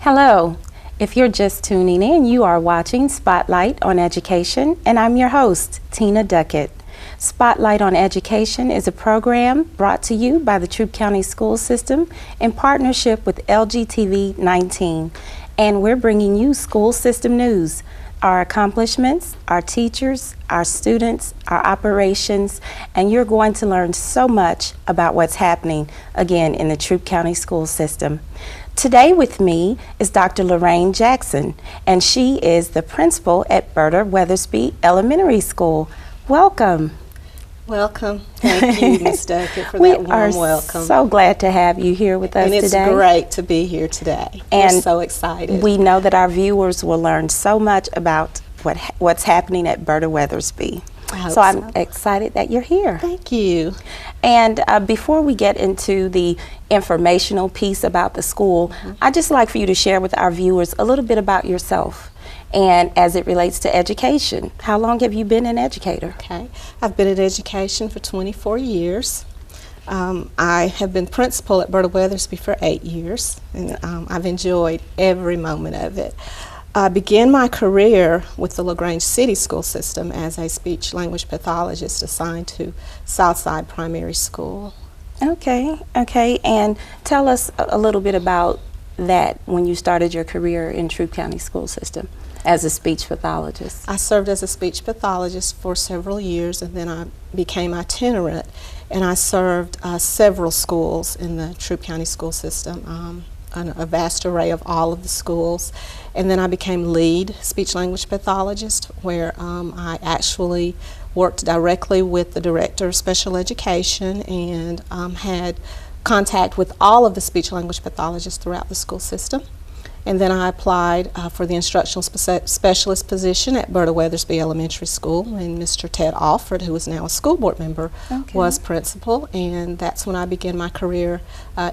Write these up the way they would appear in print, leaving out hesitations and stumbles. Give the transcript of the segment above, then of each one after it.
Hello. If you're just tuning in, you are watching Spotlight on Education, and I'm your host, Tina Duckett. Spotlight on Education is a program brought to you by the Troup County School System in partnership with LGTV 19, and we're bringing you school system news, our accomplishments, our teachers, our students, our operations, and you're going to learn so much about what's happening, again, in the Troup County School System. Today with me is Dr. Lorraine Jackson, and she is the principal at Berta Weathersbee Elementary School. Welcome. Welcome. Thank you, Ms. Duckett, for that warm welcome. We are so glad to have you here with us today. And it's great to be here today. And we're so excited. We know that our viewers will learn so much about what's happening at Berta Weathersbee. So I'm excited that you're here. Thank you. And before we get into the informational piece about the school, I'd just like for you to share with our viewers a little bit about yourself and as it relates to education. How long have you been an educator? Okay. I've been in education for 24 years. I have been principal at Berta Weathersbee for 8 years, and I've enjoyed every moment of it. I began my career with the LaGrange City School System as a speech-language pathologist assigned to Southside Primary School. Okay, and tell us a little bit about that when you started your career in Troup County School System as a speech pathologist. I served as a speech pathologist for several years, and then I became itinerant, and I served several schools in the Troup County School System. A vast array of all of the schools, and then I became lead speech-language pathologist, where I actually worked directly with the director of special education and had contact with all of the speech-language pathologists throughout the school system. And then I applied for the instructional specialist position at Berta Weathersbee Elementary School, and Mr. Ted Alford, who is now a school board member, was principal, and that's when I began my career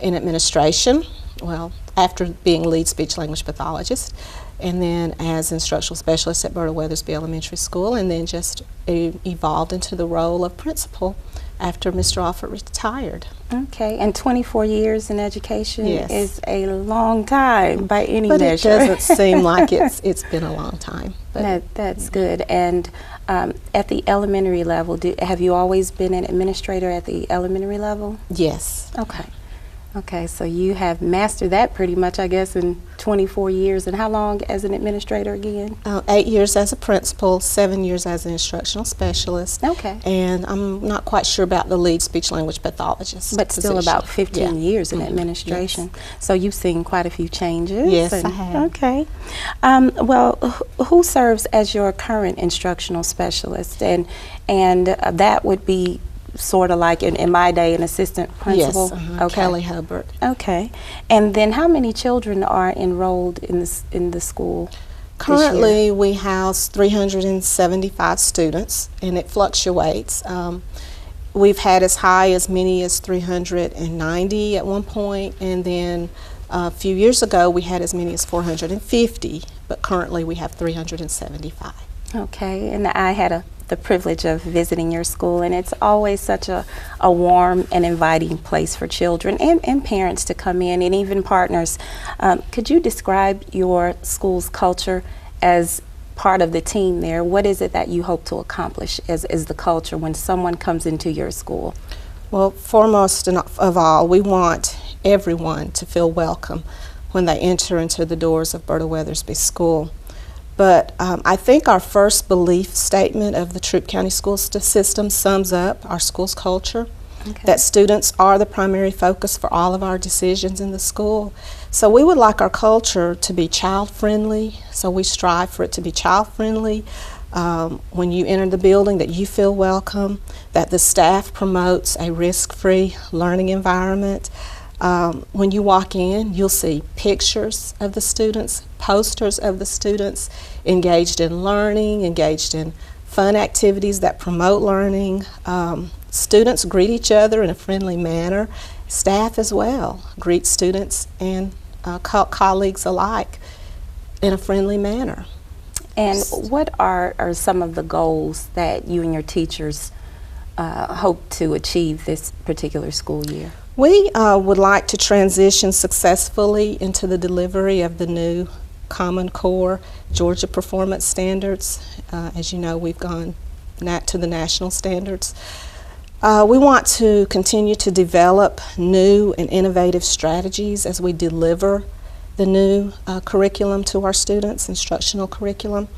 in administration. Well, after being lead speech-language pathologist, and then as instructional specialist at Berta Weathersbee Elementary School, and then just evolved into the role of principal after Mr. Alford retired. Okay, and 24 years in education is a long time by any measure. But it doesn't seem like it's been a long time. That's good. And at the elementary level, have you always been an administrator at the elementary level? Yes. Okay, so you have mastered that pretty much, I guess, in 24 years. And how long as an administrator again? 8 years as a principal, 7 years as an instructional specialist. Okay. And I'm not quite sure about the lead speech-language pathologist But position. Still about 15 years in administration. Yes. So you've seen quite a few changes. Yes, I have. Okay. Well, who serves as your current instructional specialist? And that would be sort of like in my day an assistant principal? Yes, Kelly Hubbard. Okay. And then how many children are enrolled in the school? Currently we house 375 students, and it fluctuates. We've had as high as many as 390 at one point, and then a few years ago we had as many as 450, but currently we have 375. Okay, and I had the privilege of visiting your school, and it's always such a warm and inviting place for children and parents to come in, and even partners. Could you describe your school's culture as part of the team there? What is it that you hope to accomplish as the culture when someone comes into your school? Well, foremost of all, we want everyone to feel welcome when they enter into the doors of Berta Weathersbee School. But I think our first belief statement of the Troup County School System sums up our school's culture, that students are the primary focus for all of our decisions in the school. So we would like our culture to be child-friendly, so we strive for it to be child-friendly. When you enter the building, that you feel welcome, that the staff promotes a risk-free learning environment. When you walk in, you'll see pictures of the students, posters of the students engaged in learning, engaged in fun activities that promote learning. Students greet each other in a friendly manner. Staff as well greet students and colleagues alike in a friendly manner. And what are some of the goals that you and your teachers hope to achieve this particular school year? We would like to transition successfully into the delivery of the new Common Core Georgia Performance Standards. As you know, we've gone to the national standards. We want to continue to develop new and innovative strategies as we deliver the new curriculum to our students, instructional curriculum.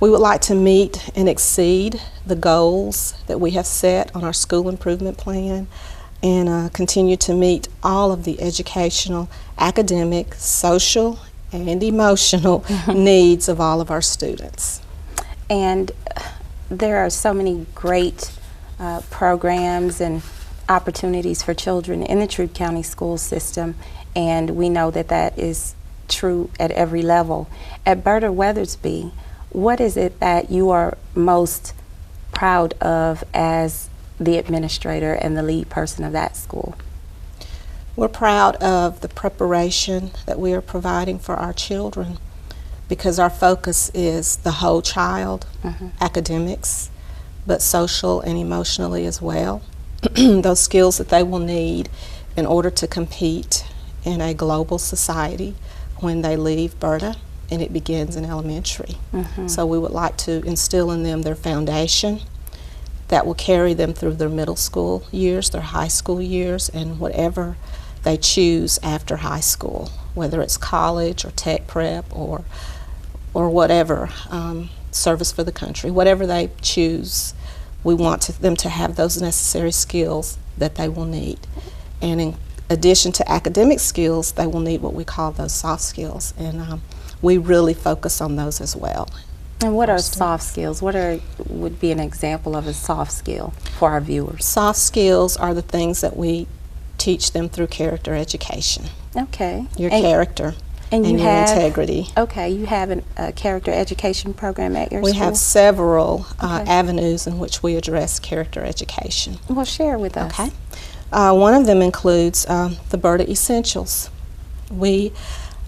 We would like to meet and exceed the goals that we have set on our school improvement plan, and continue to meet all of the educational, academic, social, and emotional needs of all of our students. And there are so many great programs and opportunities for children in the Troup County School System, and we know that that is true at every level. At Berta Weathersbee, what is it that you are most proud of as the administrator and the lead person of that school? We're proud of the preparation that we are providing for our children, because our focus is the whole child, academics, but social and emotionally as well. Those skills that they will need in order to compete in a global society when they leave Berta, and it begins in elementary. So we would like to instill in them their foundation that will carry them through their middle school years, their high school years, and whatever they choose after high school, whether it's college or tech prep or whatever, service for the country, whatever they choose. We want them to have those necessary skills that they will need. And in addition to academic skills, they will need what we call those soft skills, and we really focus on those as well. And what are soft skills? What would be an example of a soft skill for our viewers? Soft skills are the things that we teach them through character education. Okay. Your character and your integrity. Okay, you have a character education program at your school? We have several avenues in which we address character education. Well, share with us. Okay. One of them includes the Berta Essentials. We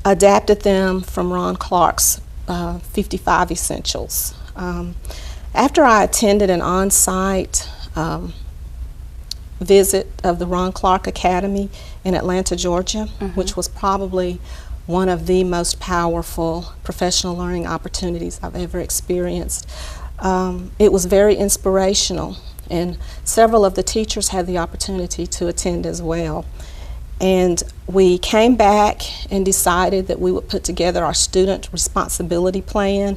adapted them from Ron Clark's 55 Essentials. After I attended an on-site visit of the Ron Clark Academy in Atlanta, Georgia, which was probably one of the most powerful professional learning opportunities I've ever experienced. It was very inspirational, and several of the teachers had the opportunity to attend as well. And we came back and decided that we would put together our student responsibility plan,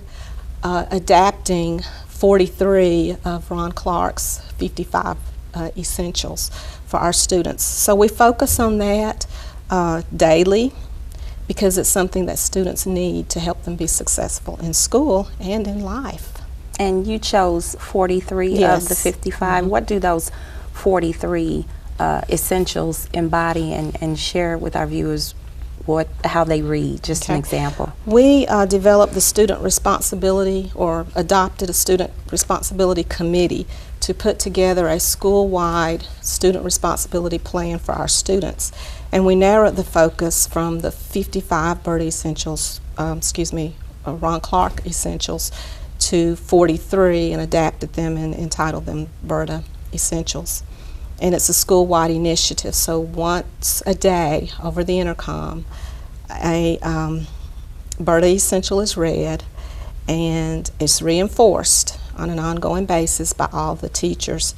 adapting 43 of Ron Clark's 55 essentials for our students. So we focus on that daily, because it's something that students need to help them be successful in school and in life. And you chose 43 of the 55. What do those 43 essentials embody, and share with our viewers how they read, just an example? We developed the student responsibility, or adopted a student responsibility committee to put together a school-wide student responsibility plan for our students. And we narrowed the focus from the 55 Berta Essentials, Ron Clark Essentials, to 43, and adapted them and entitled them Berta Essentials. And it's a school-wide initiative, so once a day over the intercom, a Berta Essential is read, and it's reinforced on an ongoing basis by all the teachers.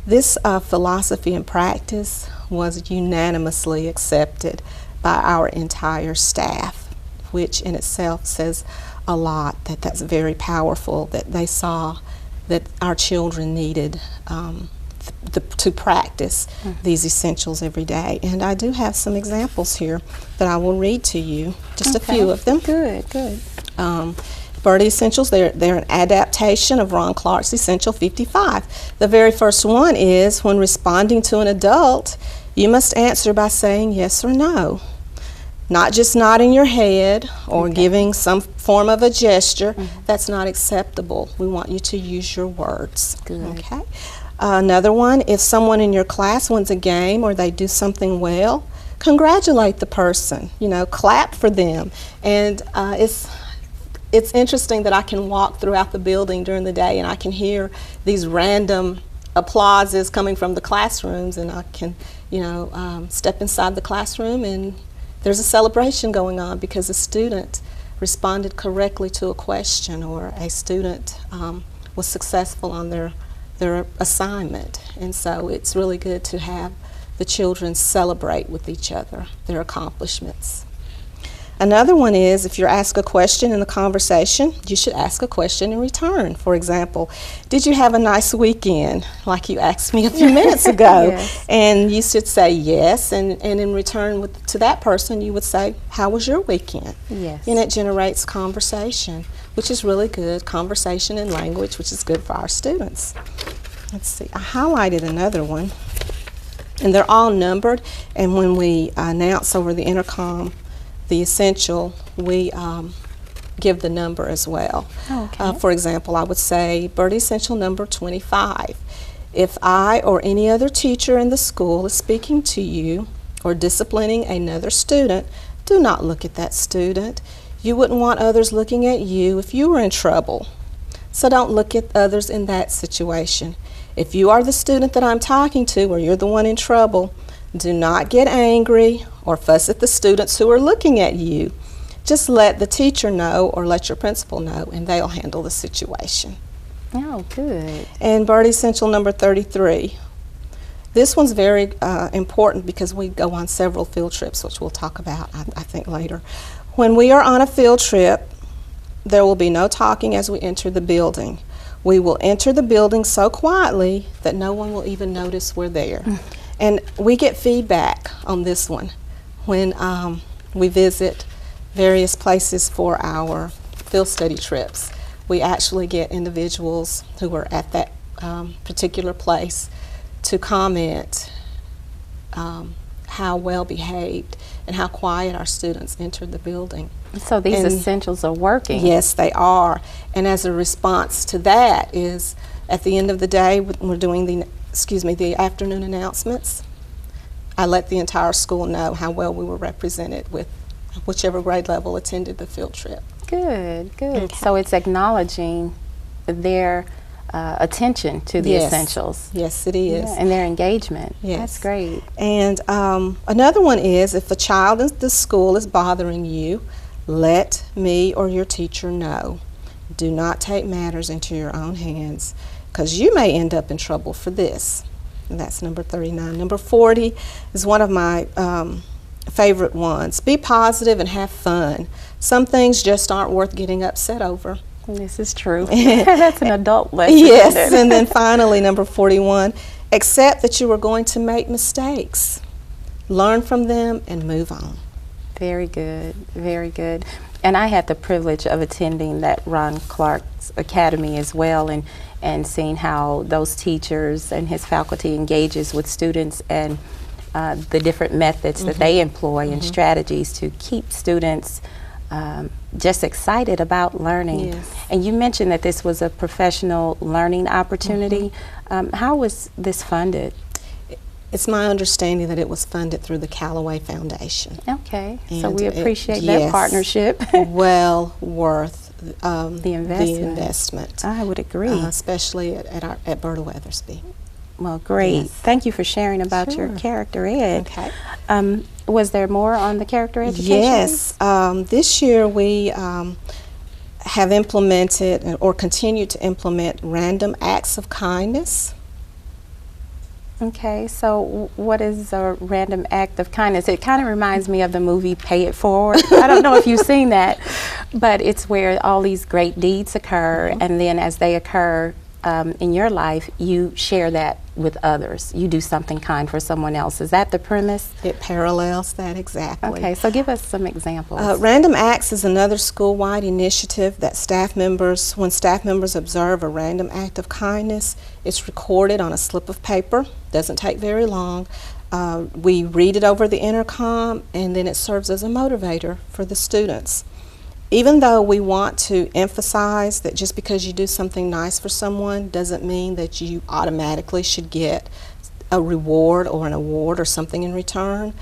This philosophy and practice was unanimously accepted by our entire staff, which in itself says a lot, that that's very powerful, that they saw that our children needed to practice these essentials every day. And I do have some examples here that I will read to you, just a few of them. Good. Berta Essentials, they're an adaptation of Ron Clark's Essential 55. The very first one is, when responding to an adult, you must answer by saying yes or no. Not just nodding your head or giving some form of a gesture. That's not acceptable. We want you to use your words. Good. Okay. Another one, if someone in your class wins a game or they do something well, congratulate the person, clap for them. And it's interesting that I can walk throughout the building during the day and I can hear these random applause is coming from the classrooms, and I can, step inside the classroom and there's a celebration going on because a student responded correctly to a question, or a student was successful on their assignment. And so it's really good to have the children celebrate with each other their accomplishments. Another one is, if you're asked a question in the conversation, you should ask a question in return. For example, did you have a nice weekend, like you asked me a few minutes ago? Yes. And you should say yes, and in return to that person, you would say, how was your weekend? Yes. And it generates conversation, which is really good, conversation and language, which is good for our students. Let's see, I highlighted another one, and they're all numbered, and when we announce over the intercom the essential, we give the number as well. Okay. For example, I would say Berta Essential number 25. If I or any other teacher in the school is speaking to you or disciplining another student, do not look at that student. You wouldn't want others looking at you if you were in trouble. So don't look at others in that situation. If you are the student that I'm talking to, or you're the one in trouble, do not get angry or fuss at the students who are looking at you. Just let the teacher know or let your principal know, and they'll handle the situation. Oh, good. And Berta Essential number 33. This one's very important because we go on several field trips, which we'll talk about, I think, later. When we are on a field trip, there will be no talking as we enter the building. We will enter the building so quietly that no one will even notice we're there. And we get feedback on this one when we visit various places for our field study trips. We actually get individuals who are at that particular place to comment how well behaved and how quiet our students entered the building. So these essentials are working. Yes, they are. And as a response to that is, at the end of the day, when we're doing the afternoon announcements, I let the entire school know how well we were represented with whichever grade level attended the field trip. Good, good. Okay. So it's acknowledging their attention to the essentials. Yes, it is. Yeah, and their engagement. Yes. That's great. And another one is, if a child in the school is bothering you, let me or your teacher know. Do not take matters into your own hands, because you may end up in trouble for this. And that's number 39. Number 40 is one of my favorite ones. Be positive and have fun. Some things just aren't worth getting upset over. This is true. That's an adult lesson. Yes, isn't it? and then finally, number 41, accept that you are going to make mistakes. Learn from them and move on. Very good, very good. And I had the privilege of attending that Ron Clark's Academy as well, and seeing how those teachers and his faculty engages with students, and the different methods that they employ and strategies to keep students just excited about learning. Yes. And you mentioned that this was a professional learning opportunity. How was this funded? It's my understanding that it was funded through the Callaway Foundation. Okay, so And we appreciate that yes, partnership. well worth The investment. investment, I would agree. especially at Berta Weathersbee. Well, great. Yes. Thank you for sharing about your Sure. character ed. Okay. Was there more on the character education? Yes. This year we have implemented or continue to implement random acts of kindness. Okay, so what is a random act of kindness? It kind of reminds me of the movie Pay It Forward. I don't know if you've seen that, but it's where all these great deeds occur, and then as they occur in your life, you share that with others. You do something kind for someone else. Is that the premise? It parallels that exactly. Okay, so give us some examples. Random Acts is another school-wide initiative that when staff members observe a random act of kindness, it's recorded on a slip of paper. Doesn't take very long. We read it over the intercom, and then it serves as a motivator for the students. Even though we want to emphasize that just because you do something nice for someone doesn't mean that you automatically should get a reward or an award or something in return,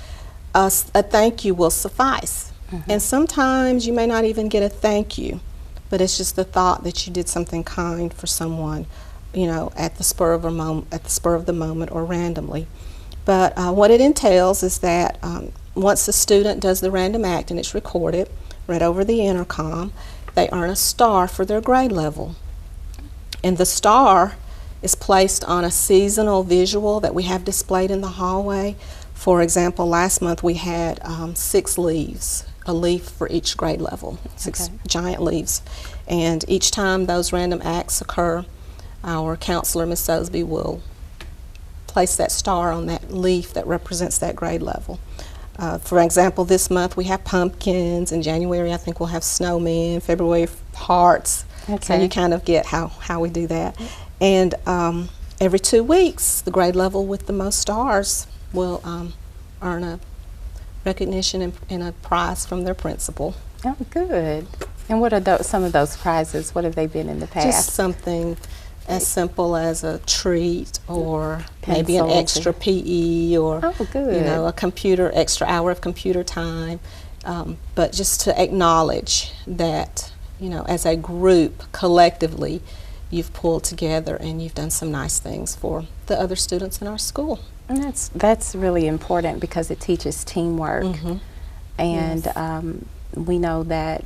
a thank you will suffice. And sometimes you may not even get a thank you, but it's just the thought that you did something kind for someone at the spur of the moment or randomly. But what it entails is that once the student does the random act and it's recorded, read over the intercom, they earn a star for their grade level. And the star is placed on a seasonal visual that we have displayed in the hallway. For example, last month we had 6 leaves, a leaf for each grade level, 6 giant leaves. And each time those random acts occur, our counselor, Ms. Sosby, will place that star on that leaf that represents that grade level. For example, this month we have pumpkins. In January, I think we'll have snowmen. February, hearts. So you kind of get how we do that. And every 2 weeks, the grade level with the most stars will earn a recognition and a prize from their principal. Oh, good. And what are some of those prizes? What have they been in the past? Just something as simple as a treat, or Pencils, maybe an extra PE, or good. a extra hour of computer time. But just to acknowledge that, as a group, collectively, you've pulled together and you've done some nice things for the other students in our school. And that's really important because it teaches teamwork. Mm-hmm. And yes. We know that,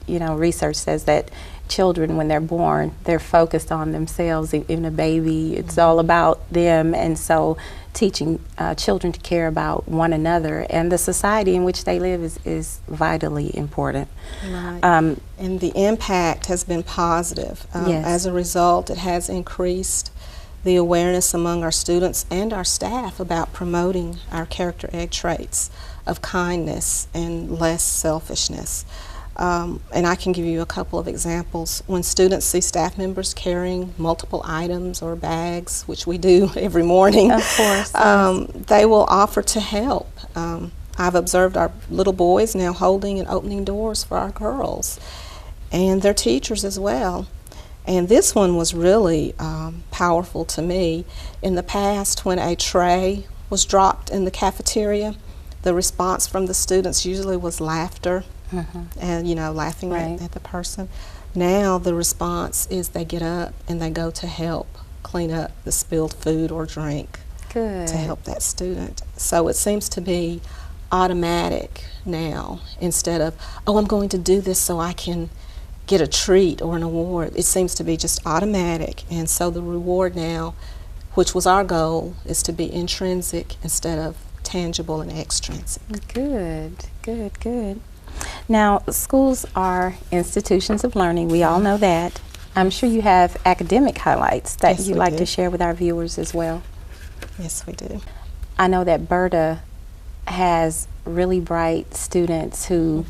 research says that children, when they're born, they're focused on themselves. Even a baby, it's all about them. And so teaching children to care about one another and the society in which they live is vitally important. Right. And the impact has been positive. Yes. As a result, it has increased the awareness among our students and our staff about promoting our character egg traits of kindness and less selfishness. And I can give you a couple of examples. When students see staff members carrying multiple items or bags, which we do every morning, of course, they will offer to help. I've observed our little boys now holding and opening doors for our girls, and their teachers as well. And this one was really powerful to me. In the past, when a tray was dropped in the cafeteria, the response from the students usually was laughter. And laughing right. at the person. Now the response is they get up and they go to help clean up the spilled food or drink. Good. To help that student. So it seems to be automatic now, instead of, I'm going to do this so I can get a treat or an award. It seems to be just automatic, and so the reward now, which was our goal, is to be intrinsic instead of tangible and extrinsic. Good. Now, schools are institutions of learning. We all know that. I'm sure you have academic highlights that you'd like to share with our viewers as well. Yes, we do. I know that Berta has really bright students who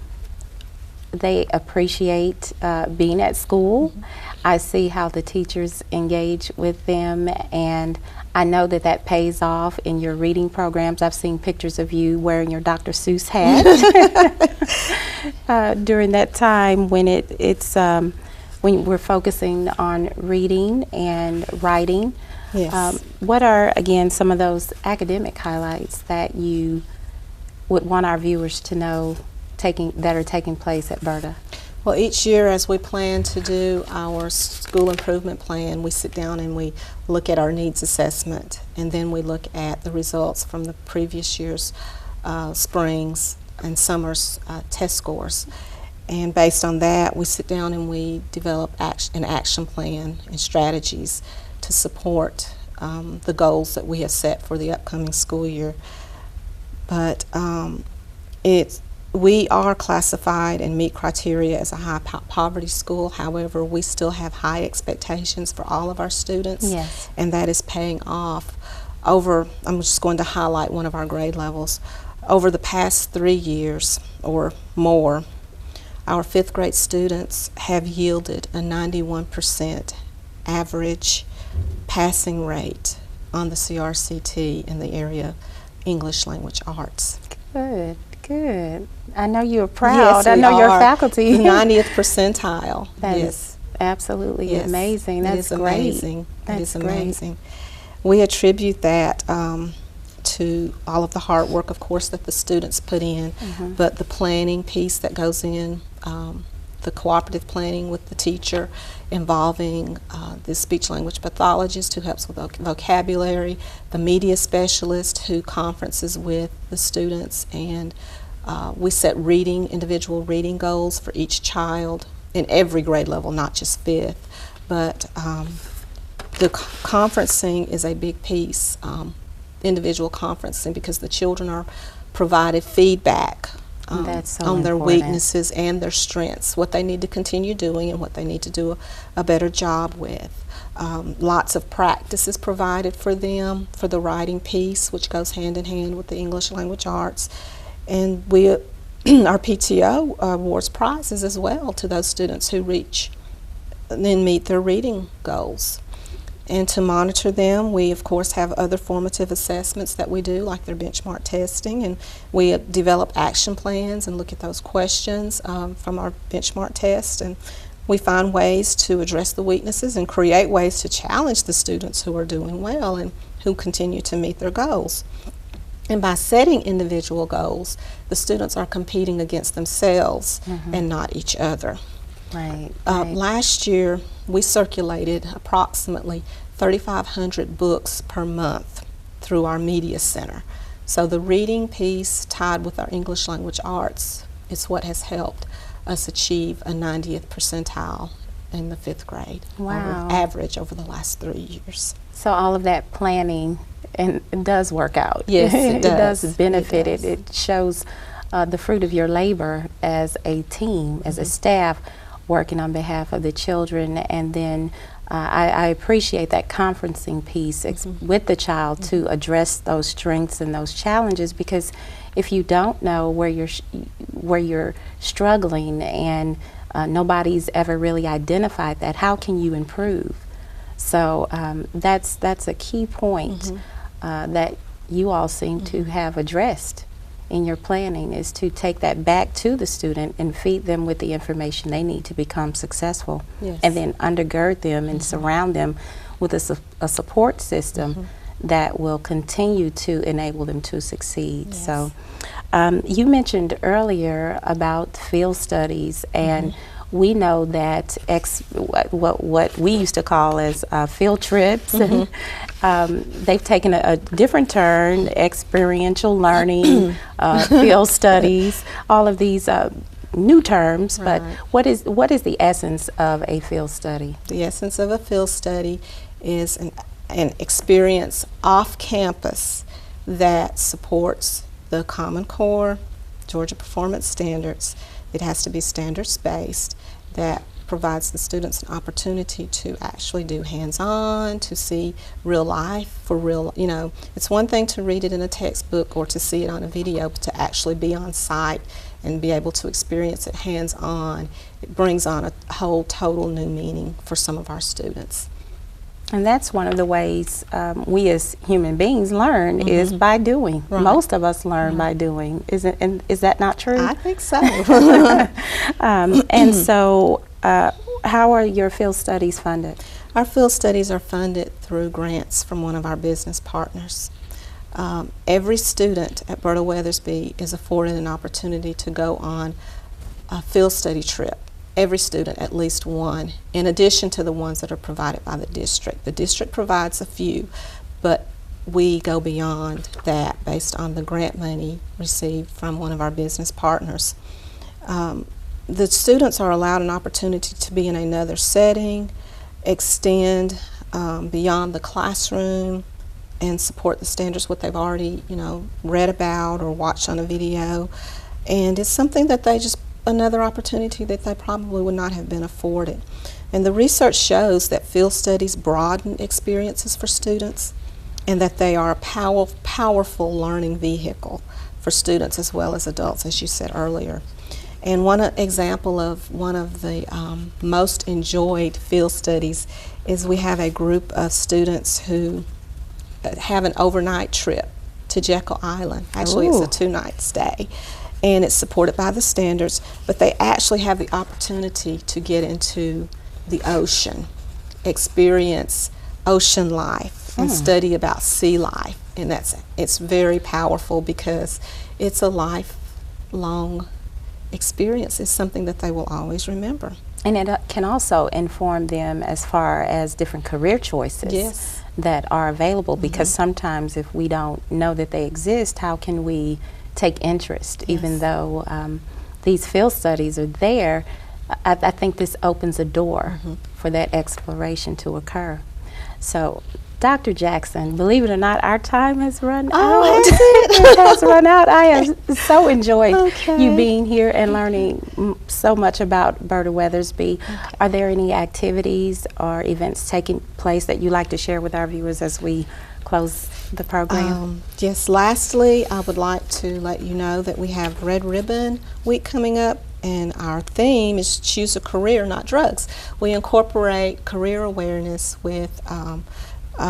they appreciate being at school. I see how the teachers engage with them, and I know that pays off in your reading programs. I've seen pictures of you wearing your Dr. Seuss hat during that time when when we're focusing on reading and writing. Yes. What are, again, some of those academic highlights that you would want our viewers to know that are taking place at Berta? Well, each year as we plan to do our school improvement plan, we sit down and we look at our needs assessment, and then we look at the results from the previous year's spring's and summer's test scores. And based on that, we sit down and we develop an action plan and strategies to support the goals that we have set for the upcoming school year. But we are classified and meet criteria as a high poverty school. However, we still have high expectations for all of our students. Yes. And that is paying off. I'm just going to highlight one of our grade levels. Over the past 3 years or more, our 5th grade students have yielded a 91% average passing rate on the CRCT in the area of English language arts. Good. I know you're proud. Yes, I know we your are. faculty. The 90th percentile. That yes. is absolutely Yes. amazing. It That's is great. amazing. That's it is great. amazing. We attribute that to all of the hard work, of course, that the students put in, but the planning piece that goes in the cooperative planning with the teacher involving the speech-language pathologist who helps with vocabulary, the media specialist who conferences with the students, and we set individual reading goals for each child in every grade level, not just fifth. But the conferencing is a big piece, individual conferencing, because the children are provided feedback on their weaknesses and their strengths, what they need to continue doing and what they need to do a better job with. Lots of practice is provided for them for the writing piece, which goes hand in hand with the English language arts. And our PTO awards prizes as well to those students who reach and then meet their reading goals. And to monitor them, we of course have other formative assessments that we do, like their benchmark testing, and we develop action plans and look at those questions from our benchmark test, and we find ways to address the weaknesses and create ways to challenge the students who are doing well and who continue to meet their goals. And by setting individual goals, the students are competing against themselves and not each other. Right. Last year, we circulated approximately 3,500 books per month through our media center. So the reading piece tied with our English language arts is what has helped us achieve a 90th percentile in the 5th grade. Wow. Average over the last 3 years. So all of that planning and it does work out. Yes, it does. It does benefit. It shows the fruit of your labor as a team, as a staff, working on behalf of the children. And then I appreciate that conferencing piece with the child to address those strengths and those challenges, because if you don't know where you're struggling and nobody's ever really identified that, how can you improve? So that's a key point that you all seem to have addressed in your planning, is to take that back to the student and feed them with the information they need to become successful, and then undergird them and surround them with a support system that will continue to enable them to succeed. Yes. So you mentioned earlier about field studies, and we know that what we used to call as field trips, they've taken a different turn, experiential learning, field studies, all of these new terms. Right. But what is the essence of a field study? The essence of a field study is an experience off campus that supports the Common Core, Georgia Performance Standards. It has to be standards-based, that provides the students an opportunity to actually do hands-on, to see real life for real. You know, it's one thing to read it in a textbook or to see it on a video, but to actually be on site and be able to experience it hands-on, it brings on a whole total new meaning for some of our students. And that's one of the ways we as human beings learn is by doing. Right. Most of us learn by doing. Is that not true? I think so. And so how are your field studies funded? Our field studies are funded through grants from one of our business partners. Every student at Berta Weathersbee is afforded an opportunity to go on a field study trip. Every student, at least one, in addition to the ones that are provided by the district. The district provides a few, but we go beyond that based on the grant money received from one of our business partners. The students are allowed an opportunity to be in another setting, extend beyond the classroom, and support the standards, what they've already, read about or watched on a video. And it's something that another opportunity that they probably would not have been afforded. And the research shows that field studies broaden experiences for students, and that they are a powerful learning vehicle for students as well as adults, as you said earlier. And one example of one of the most enjoyed field studies is we have a group of students who have an overnight trip to Jekyll Island. Actually, it's a 2-night stay. And it's supported by the standards, but they actually have the opportunity to get into the ocean, experience ocean life, and study about sea life. And it's very powerful because it's a lifelong experience is something that they will always remember. And it can also inform them as far as different career choices. Yes. That are available, because sometimes if we don't know that they exist, how can we take interest? Yes. Even though these field studies are there, I think this opens a door for that exploration to occur. So, Dr. Jackson, believe it or not, our time has run out. It has run out. I have so enjoyed you being here and learning so much about Berta Weathersbee. Are there any activities or events taking place that you'd like to share with our viewers as we close the program? Yes, lastly, I would like to let you know that we have Red Ribbon Week coming up, and our theme is Choose a Career, Not Drugs. We incorporate career awareness with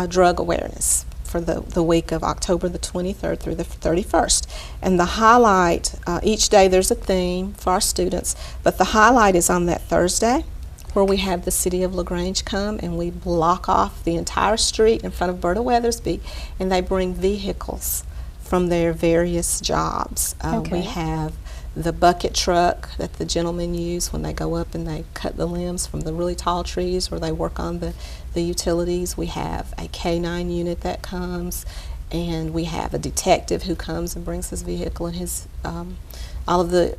drug awareness for the week of October the 23rd through the 31st. And the highlight, each day there's a theme for our students, but the highlight is on that Thursday, where we have the City of LaGrange come and we block off the entire street in front of Berta Weathersbee, and they bring vehicles from their various jobs. We have the bucket truck that the gentlemen use when they go up and they cut the limbs from the really tall trees, or they work on the utilities. We have a K-9 unit that comes, and we have a detective who comes and brings his vehicle and his all of the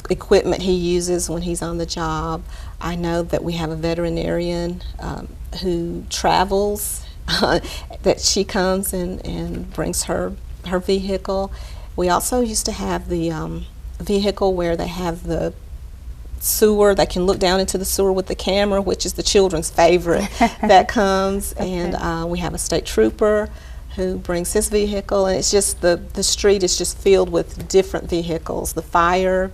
equipment he uses when he's on the job. I know that we have a veterinarian who travels, that she comes and brings her vehicle. We also used to have the vehicle where they have the sewer. They can look down into the sewer with the camera, which is the children's favorite. That comes, and we have a state trooper who brings his vehicle, and it's just the street is just filled with different vehicles. The fire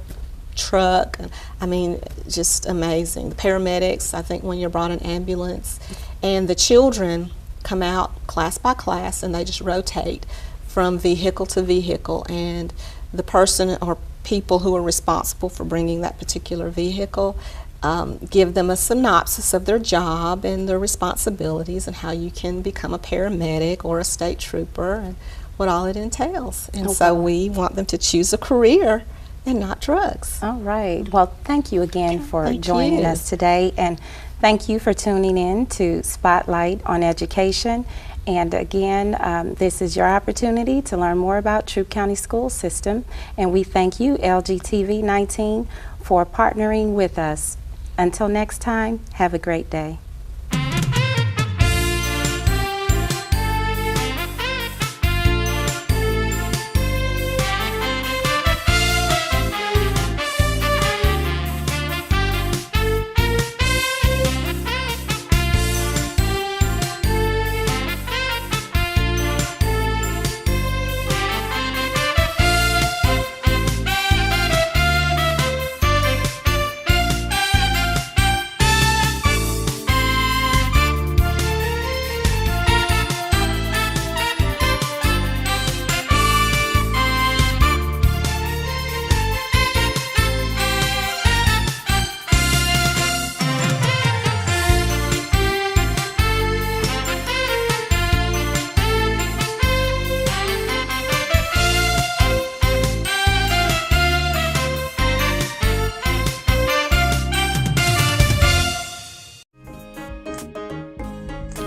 truck, I mean, just amazing. The paramedics, I think when you're brought an ambulance, and the children come out class by class, and they just rotate from vehicle to vehicle, and the person or people who are responsible for bringing that particular vehicle give them a synopsis of their job and their responsibilities and how you can become a paramedic or a state trooper and what all it entails. And so we want them to choose a career and not drugs. All right. Well, thank you again for joining us today, and thank you for tuning in to Spotlight on Education. And again, this is your opportunity to learn more about Troup County School System, and we thank you, LGTV 19, for partnering with us. Until next time, have a great day.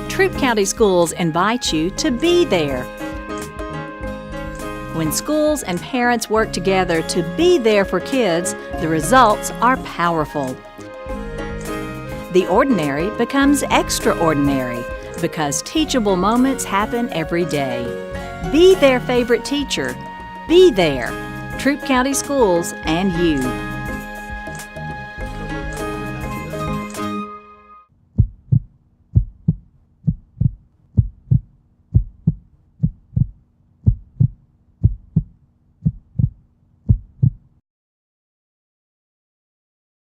Troup County Schools invite you to be there. When schools and parents work together to be there for kids, the results are powerful. The ordinary becomes extraordinary because teachable moments happen every day. Be their favorite teacher. Be there. Troup County Schools and you.